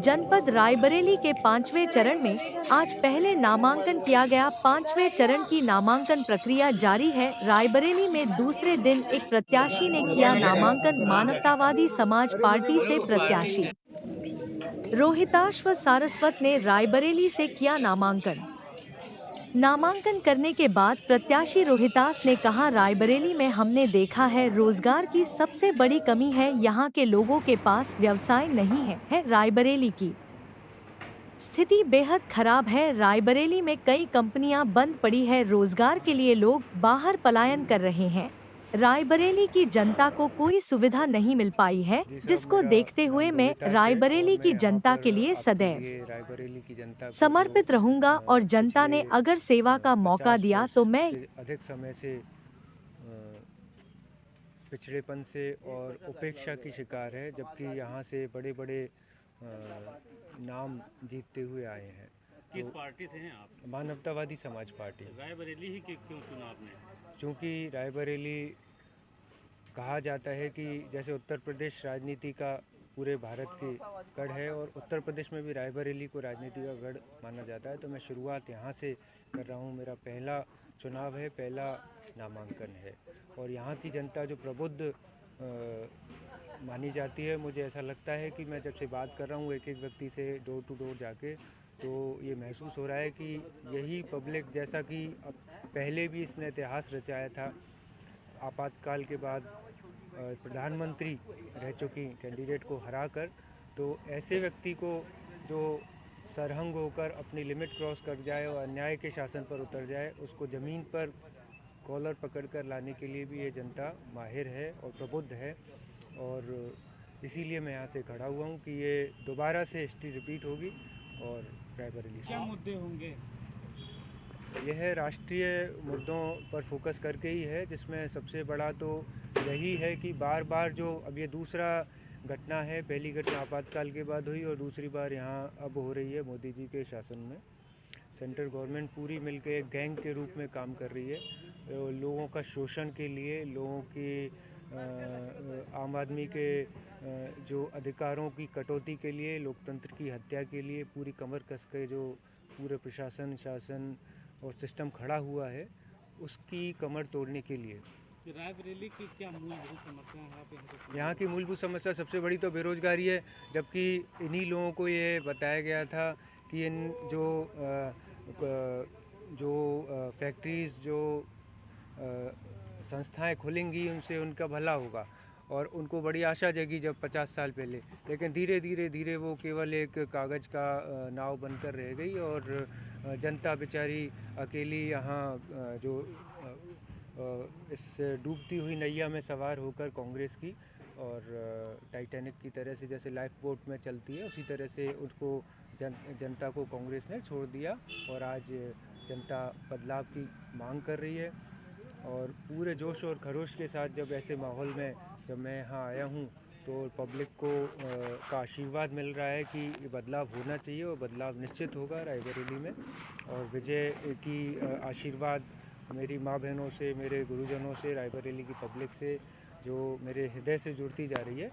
जनपद रायबरेली के 5वें चरण में आज पहले नामांकन किया गया। 5वें चरण की नामांकन प्रक्रिया जारी है। रायबरेली में दूसरे दिन एक प्रत्याशी ने किया नामांकन। मानवतावादी समाज पार्टी से प्रत्याशी रोहिताश्व सारस्वत ने रायबरेली से किया नामांकन। नामांकन करने के बाद प्रत्याशी रोहितास ने कहा, रायबरेली में हमने देखा है रोजगार की सबसे बड़ी कमी है, यहाँ के लोगों के पास व्यवसाय नहीं है। रायबरेली की स्थिति बेहद खराब है। रायबरेली में कई कंपनियां बंद पड़ी है, रोजगार के लिए लोग बाहर पलायन कर रहे हैं। रायबरेली की जनता को कोई सुविधा नहीं मिल पाई है, जी साहब, जिसको मेरा देखते नाम हुए मैं रोहितास है और रायबरेली मैं की यहाँ जनता पर के लिए आपके सदैव लिए रायबरेली की जनता को जो समर्पित रहूंगा और जनता पिछले ने अगर सेवा का मौका 50 दिया वर्ष तो मैं से अधिक समय से पिछड़ेपन से और उपेक्षा की शिकार है, जबकि यहाँ से बड़े बड़े नाम जीतते हुए आए हैं। किस पार्टी से हैं आप? मानवतावादी समाज पार्टी। रायबरेली ही क्यों चुना आपने? चूँकि रायबरेली कहा जाता है कि जैसे उत्तर प्रदेश राजनीति का पूरे भारत की गढ़ है और उत्तर प्रदेश में भी रायबरेली को राजनीति का गढ़ माना जाता है, तो मैं शुरुआत यहाँ से कर रहा हूँ। मेरा पहला चुनाव है, पहला नामांकन है और यहाँ की जनता जो प्रबुद्ध मानी जाती है, मुझे ऐसा लगता है कि मैं जब से बात कर रहा हूँ एक एक व्यक्ति से डोर टू डोर जाके, तो ये महसूस हो रहा है कि यही पब्लिक, जैसा कि अब पहले भी इसने इतिहास रचाया था, आपातकाल के बाद प्रधानमंत्री रह चुकी कैंडिडेट को हराकर, तो ऐसे व्यक्ति को जो सरहंग होकर अपनी लिमिट क्रॉस कर जाए और अन्याय के शासन पर उतर जाए, उसको ज़मीन पर कॉलर पकड़कर लाने के लिए भी ये जनता माहिर है और प्रबुद्ध है। और इसीलिए मैं यहाँ से खड़ा हुआ हूँ कि ये दोबारा से हिस्ट्री रिपीट होगी। और रायबरेली क्या मुद्दे होंगे? यह राष्ट्रीय मुद्दों पर फोकस करके ही है, जिसमें सबसे बड़ा तो यही है कि बार बार जो अब ये दूसरा घटना है, पहली घटना आपातकाल के बाद हुई और दूसरी बार यहाँ अब हो रही है मोदी जी के शासन में। सेंट्रल गवर्नमेंट पूरी मिलकर एक गैंग के रूप में काम कर रही है, लोगों का शोषण के लिए, लोगों की आम आदमी के जो अधिकारों की कटौती के लिए, लोकतंत्र की हत्या के लिए पूरी कमर कस के जो पूरे प्रशासन, शासन और सिस्टम खड़ा हुआ है, उसकी कमर तोड़ने के लिए। रायबरेली की क्या मूलभूत समस्या है? यहाँ की मूलभूत समस्या सबसे बड़ी तो बेरोजगारी है, जबकि इन्हीं लोगों को ये बताया गया था कि इन जो फैक्ट्रीज़, जो संस्थाएं खुलेंगी, उनसे उनका भला होगा और उनको बड़ी आशा जगी जब 50 साल पहले, लेकिन धीरे धीरे वो केवल एक कागज़ का नाव बनकर रह गई और जनता बेचारी अकेली यहाँ जो इस डूबती हुई नैया में सवार होकर कांग्रेस की और टाइटैनिक की तरह से जैसे लाइफ बोट में चलती है, उसी तरह से उसको जनता को कांग्रेस ने छोड़ दिया और आज जनता बदलाव की मांग कर रही है। और पूरे जोश और खरोश के साथ जब ऐसे माहौल में जब मैं यहाँ आया हूँ, तो पब्लिक को का आशीर्वाद मिल रहा है कि ये बदलाव होना चाहिए और बदलाव निश्चित होगा रायबरेली में। और विजय की आशीर्वाद मेरी माँ बहनों से, मेरे गुरुजनों से, रायबरेली की पब्लिक से, जो मेरे हृदय से जुड़ती जा रही है।